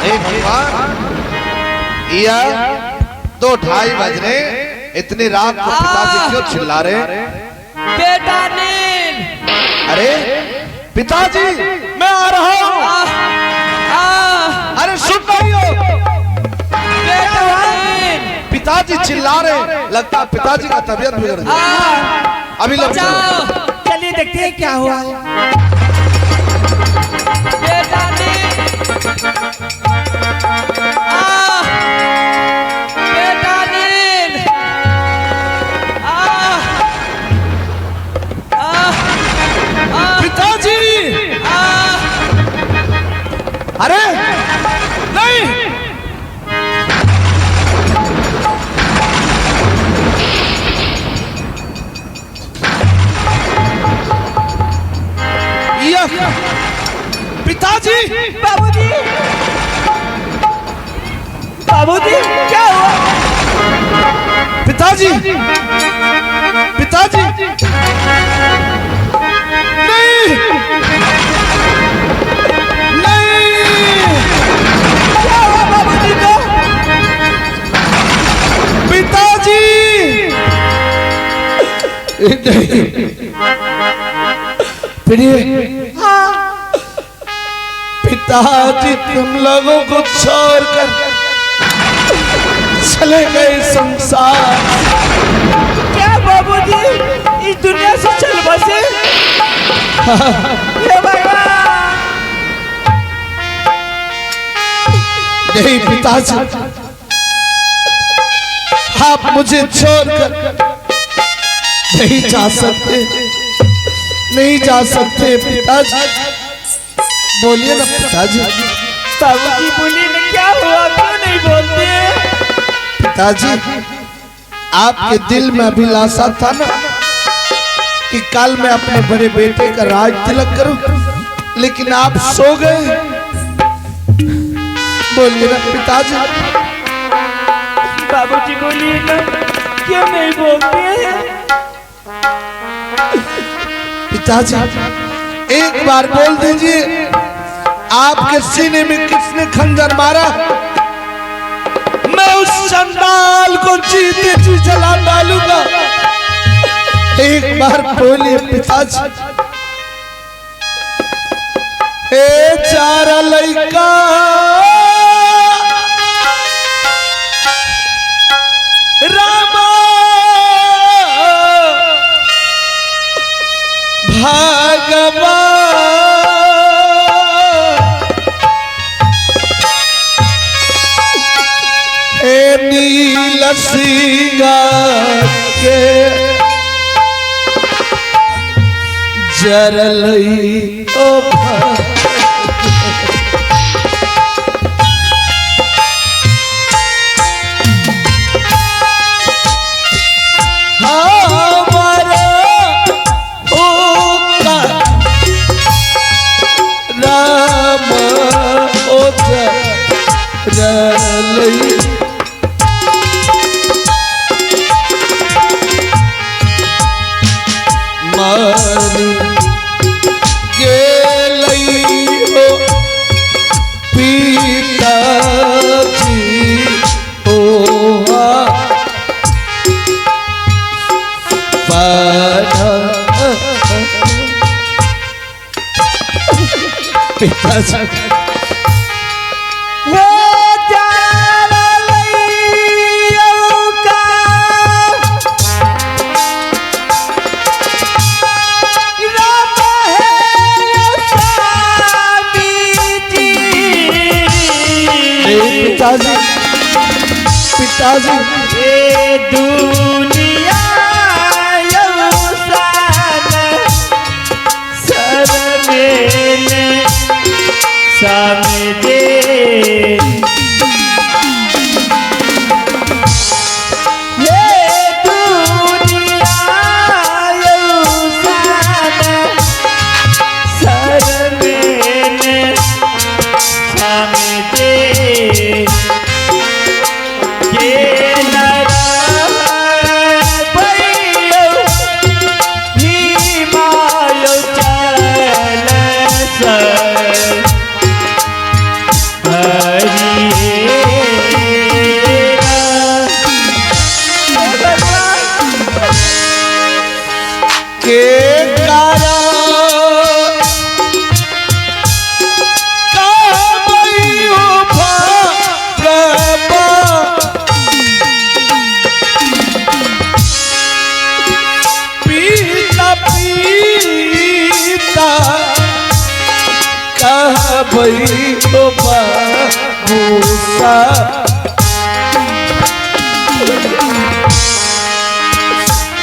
हे भगवान, या 2:30 बज रहे, इतनी रात को पिताजी क्यों चिल्ला रहे? बेटा नील। अरे पिताजी, मैं आ रहा हूँ। अरे सुन रही हो? बेटा नील। पिताजी चिल्ला रहे, लगता है पिताजी का तबीयत बिगड़ गया। अभी लग जाओ, चलिए देखते हैं क्या हुआ। बेटा नील। बेटा नील। पिताजी। अरे नहीं, पिताजी। बाबूजी, बाबूजी क्या हुआ? पिताजी, पिताजी नहीं, नहीं, क्या हुआ बाबूजी को? पिताजी नहीं, पिताजी तुम लोगों को छोड़कर चले गए संसार। क्या बाबूजी इस दुनिया से चल बसे? हे भगवान। नहीं पिताजी, आप मुझे छोड़कर नहीं जा सकते, नहीं जा सकते पिताजी। बोलिए ना पिताजी। बाबूजी बोलिए ना, क्या हुआ, क्यों नहीं बोलते? पिताजी, आपके दिल में अभिलाषा था ना कि कल मैं अपने बड़े बेटे का राज तिलक करूं, लेकिन आप सो गए। बोलिए ना पिताजी। बाबूजी बोलिए ना, क्यों नहीं बोलते हैं? पिताजी एक बार बोल दीजिए, आपके सीने में किसने खंजर मारा? मैं उस चंडाल को जीते जी जला डालूंगा। एक बार बोलिए पिताजी। ए चारा लइका रामा भगवान, नील सिंगार के जरलई ओ हमारा होगा राम ओ जरलई पिताजी। पिताजी, पिताजी, ये दुनिया सर मेले सामने दे। कहबै हो बाबूसा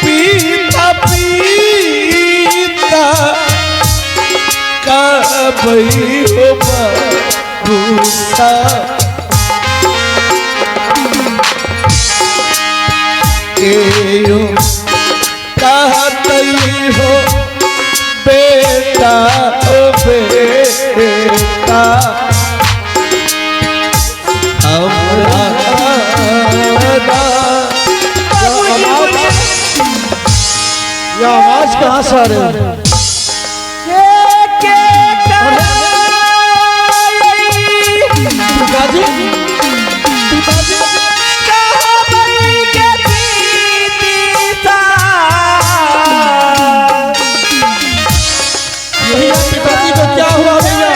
पीता पीता कहबै हो बाबूसा केयो कहते हो बेटा ओ बेटा हमरा ये आवाज कहाँ से आ रही है? पिताजी पिताजी को क्या हुआ भैया?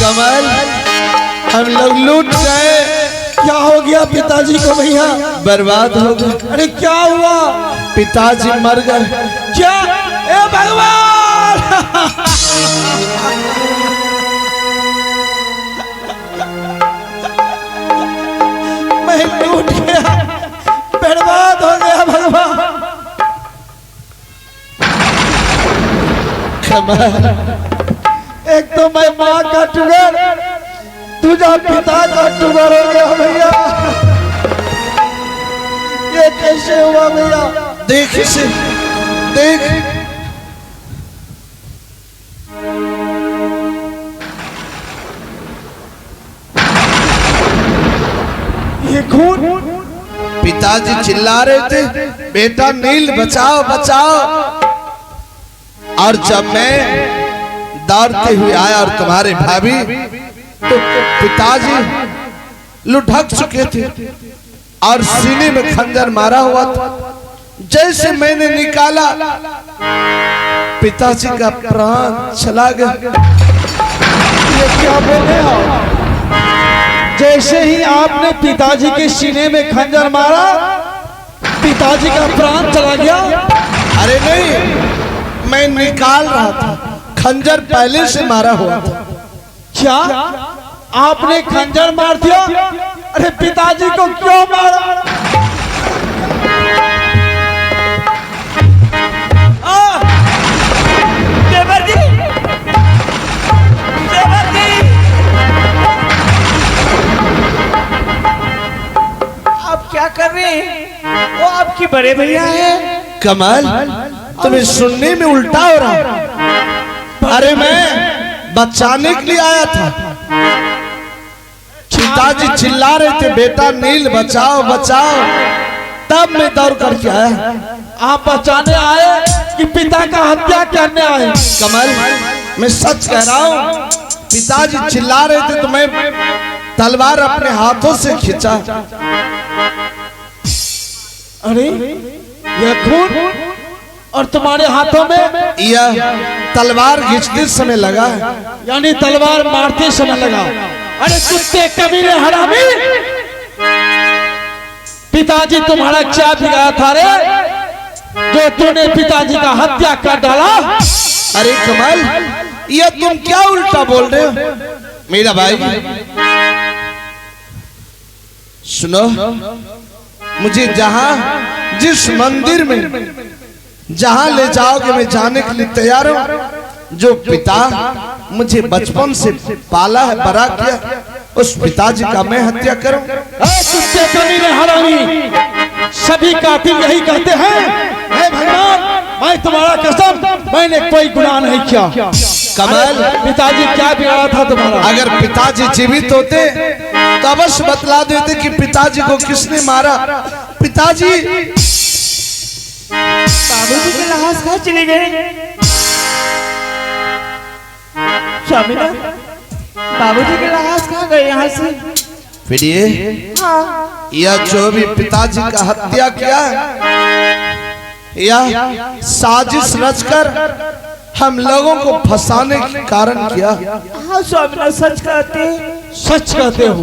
कमल हम लोग लूट गए। क्या हो गया पिताजी को भैया? बर्बाद हो गए। अरे क्या हुआ? पिताजी मर गए। क्या? ए भगवान! मैं लूट गया, बर्बाद हो गया भगवान। कमल एक तो मैं माँ का टुगर, तुझा पिता का टुगर हो गया भैया। ये कैसे हुआ भैया? देख इसे, देख ये खून। पिताजी चिल्ला रहे थे बेटा नील बचाओ बचाओ। और जब मैं दौड़ते हुए आया और तुम्हारे भाभी तो पिताजी लुढ़क चुके थे और सीने में खंजर मारा हुआ था। जैसे मैंने निकाला पिताजी का प्राण चला गया। ये क्या बोले आप? जैसे ही आपने पिताजी के सीने में खंजर मारा, पिताजी का प्राण चला गया? अरे नहीं, मैं निकाल रहा था, खंजर पहले से मारा हुआ था। क्या आपने खंजर मार दिया? अरे पिताजी को क्यों मारा? देवर जी, देवर जी, आप क्या कर रहे हैं? वो आपकी बड़े भैया हैं। कमल तुम्हें सुनने में उल्टा हो रहा। अरे मैं बचाने के लिए आया था। पिताजी चिल्ला रहे थे बेटा नील बचाओ बचाओ, तब मैं दौड़ करके आया। आप बचाने आए कि पिता का हत्या करने आए? कमल मैं सच कह रहा हूँ, पिताजी चिल्ला रहे थे तो मैं तलवार अपने हाथों से खींचा। अरे यह खून और तुम्हारे हाथों में? यह तलवार खींचते समय लगा है। यानी तलवार मारते समय लगा। अरे कुत्ते कमीने हरामी, पिताजी तुम्हारा क्या बिगाड़ा था रे, जो तूने पिताजी का हत्या कर डाला? अरे कमल यह तुम क्या उल्टा बोल रहे हो? मेरा भाई सुनो, मुझे जहां जिस मंदिर में जहां ले जाओगे मैं जाने के लिए तैयार हूं। जो पिता मुझे बचपन से पाला है बड़ा किया, उस पिताजी का मैं हत्या करूं? कुत्ते कमीने हरामी, सभी कातिल यही कहते हैं। हे भगवान, मैं तुम्हारा कसम, मैंने कोई गुनाह नहीं किया। कमल पिताजी क्या बिगाड़ा था तुम्हारा? अगर पिताजी जीवित होते तो अवश्य बतला देते कि पिताजी को किसने मारा। पिताजी बाबूजी के लाश कहाँ चले गए? स्वामीनाथ, बाबूजी के लाश कहाँ गए यहाँ से? फिर ये हाँ, यह जो भी पिताजी का हत्या किया, यह साजिश रचकर हम लोगों को फंसाने के कारण किया। हाँ स्वामीनाथ, सच कहते सच कहते हो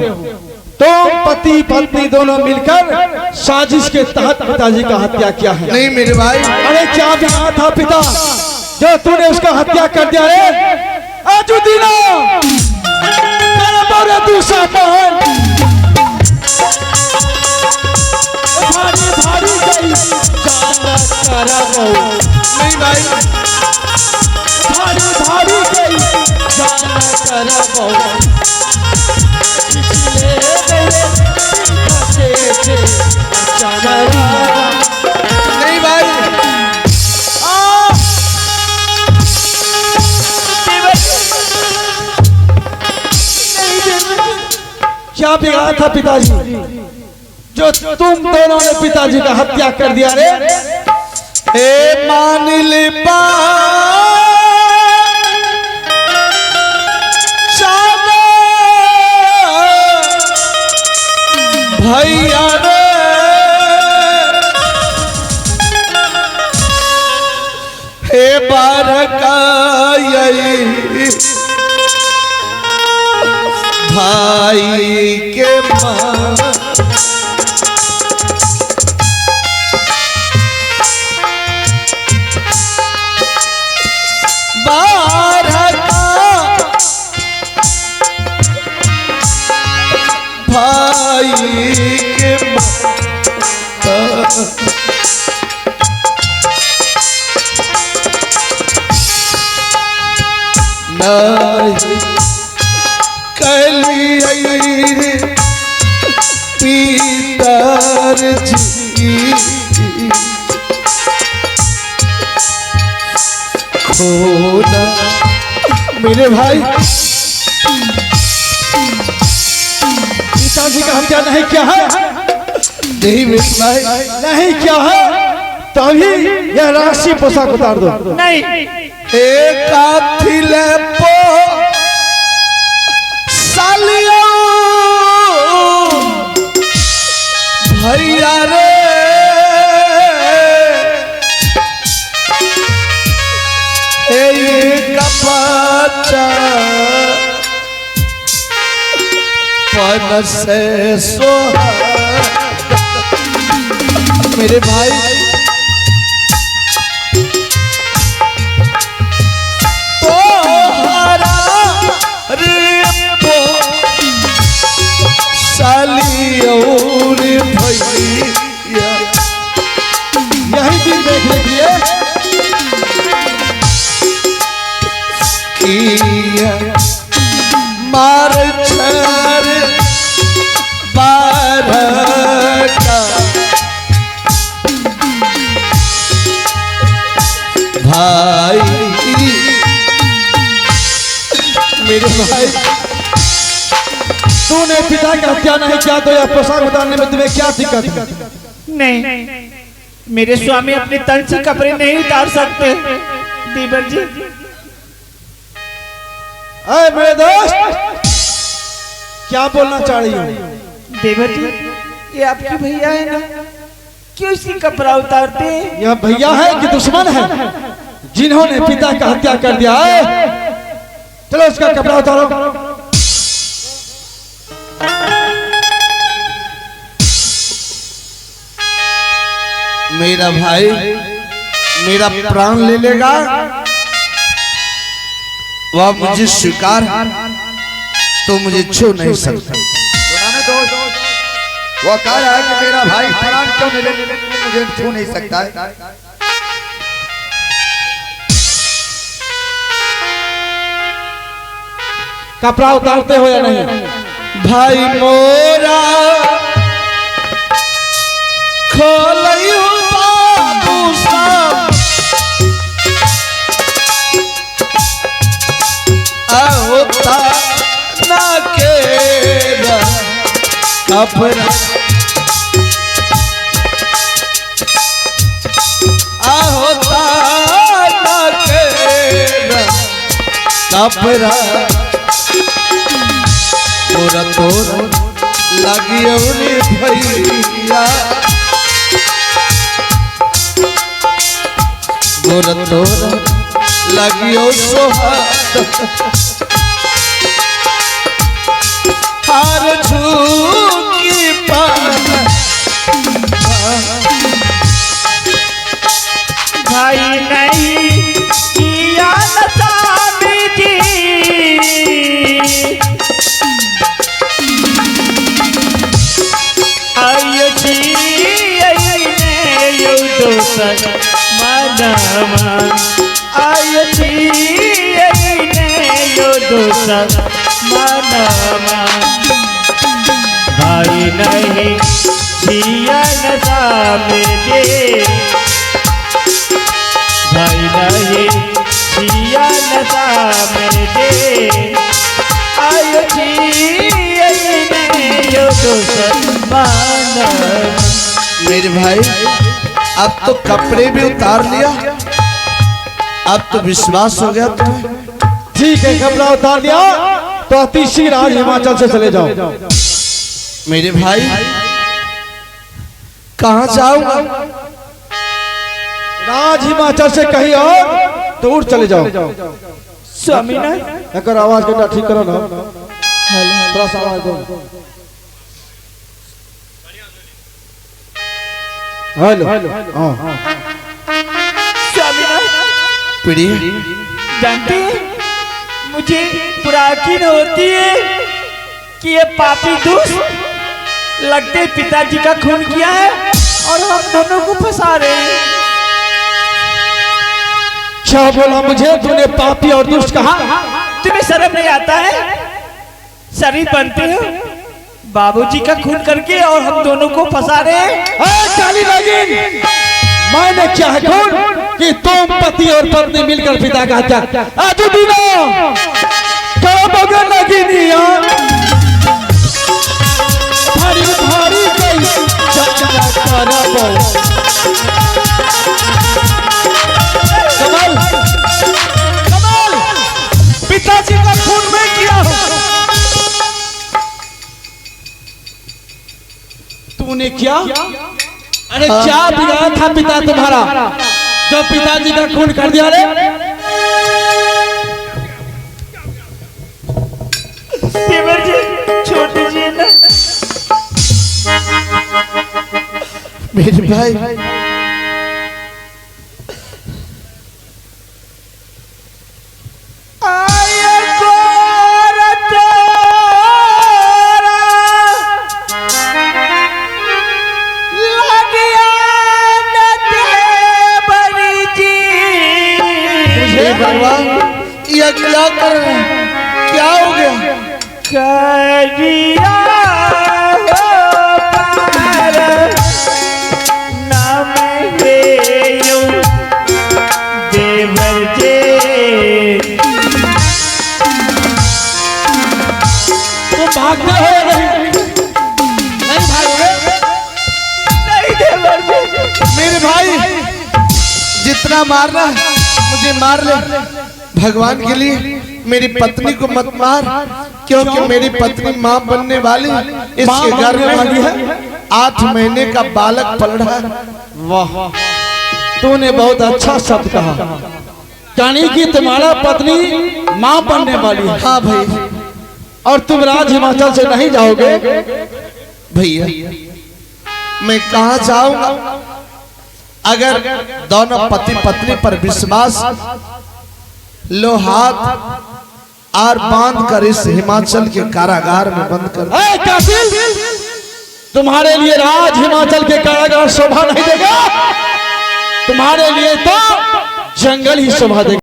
तो पति पत्नी दोनों मिलकर साजिश के तहत पिताजी का हत्या किया है। नहीं मेरे भाई, अरे क्या बिना था पिता जो तूने उसका हत्या कर दिया रे? अजुदीना तेरा दूसरा पहन भारी भारी गई जाना करा नहीं भाई, भारी भारी गई जाना करा नहीं भाई, क्या बिगाड़ा था पिताजी जो तुम दोनों ने पिताजी का हत्या कर दिया रे? ए मान ले भैया रे, हे बारका भाई के मां भाई के नहीं कलिए पीतर जी खोना मेरे भाई, पिताजी का हत्या नहीं किया है? नहीं मेरे भाई, नहीं किया है तभी यह राशि पोशाक उतार दो। नहीं, एक आथिले पो सालियो भैया रे, एक बच्चा पन से सोहा मेरे भाई, यही दिन देख लीजिए मार छर बारह का भाई मेरे भाई, तूने पिता का हत्या नहीं किया तो यह पोशाक उतारने में तुम्हें क्या दिक्कत है? नहीं, मेरे स्वामी अपने तन से कपड़े नहीं उतार सकते। देवर जी, अरे मेरे दोस्त क्या बोलना चाह रही हो? देवर जी, ये आपके भैया है ना, क्यों इसकी कपड़ा उतारते हैं? यह भैया है कि दुश्मन है जिन्होंने पिता का हत्या कर दिया है? चलो उसका कपड़ा उतारो। मेरा भाई मेरा प्राण ले लेगा, वह मुझे स्वीकार तो मुझे छू नहीं सकता। वो कह रहा है कि मेरा भाई प्राण क्यों नहीं ले, मुझे छू नहीं सकता है। कपड़ा उतारते हो या नहीं? भाई मोरा खोलई बाबू साहब होता ना के कपड़ा होता ना के कपड़ा तोरा तोरा लगियो रे भैया तोरा तोरा लगियो सोहाग हार झूकी भाई नहीं किया नचामी जी आयो जी ने यो दोसर मनवा आयो जी ने यो दोसर मनवा भाई नहीं किया नचामी जी भाई नहीं किया नशा मेरे आयो जी यो दोसर माना मेरे भाई अब तो कपड़े भी उतार लिया अब तो विश्वास हो गया तुम्हें ठीक है, कपड़ा उतार दिया तो अति शीघ्र आज हिमाचल से चले जाओ। मेरे भाई कहाँ जाऊंगा राज हिमाचल से कहीं और दूर चले जाओ। स्वामी ना एक आवाज के ठीक करो ना, थोड़ा सा आवाज दो। हेलो हाँ स्वामी ना प्रिय जानते हैं मुझे पुराकिन होती है कि ये पापी दुष्ट लगते पिताजी का खून किया है और हम दोनों को फंसा रहे हैं। क्या बोला मुझे तूने पापी और दुष्ट कहा? तुम्हें शर्म नहीं आता है? शरीफ बनते हो बाबूजी का खून करके और हम दोनों को फंसा रहे हैं। काली नागिन, मैंने क्या है खून कि तुम पति और पत्नी मिलकर पिता का हत्या आज दिनो करोगे नागिनिया भारी भारी गई चचरा करबो कमल कमल पिताजी का खून मैं किया हूं। तूने क्या? अरे क्या बिगाड़ा था पिता तुम्हारा जो पिताजी का खून कर दिया रे? देवर जी छोड़ दीजिए ना। मेरे भाई भगवान ये क्या कर रहे हैं? क्या हो गया? करिया हो पार नाम हे यो देवर जे तो भागते हो नहीं भाई? नहीं देवर जी मेरे भाई जितना मारना मुझे मार ले, भगवान के लिए मेरी पत्नी को मत मार क्योंकि मेरी पत्नी मां बनने वाली इसके घर में है 8 महीने का बालक पल रहा है। वाह तूने बहुत अच्छा शब्द कहा, यानी कि तुम्हारा पत्नी मां बनने वाली है। हाँ भाई और तुम राज हिमाचल से नहीं जाओगे? भैया मैं कहाँ जाऊंगा? अगर दोनों पति पत्नी पर विश्वास लो हाथ और बांध कर इस हिमाचल के कारागार में बंद कर। कासिल, तुम्हारे लिए राज हिमाचल के कारागार शोभा नहीं देगा, तुम्हारे लिए तो जंगल ही शोभा देगा।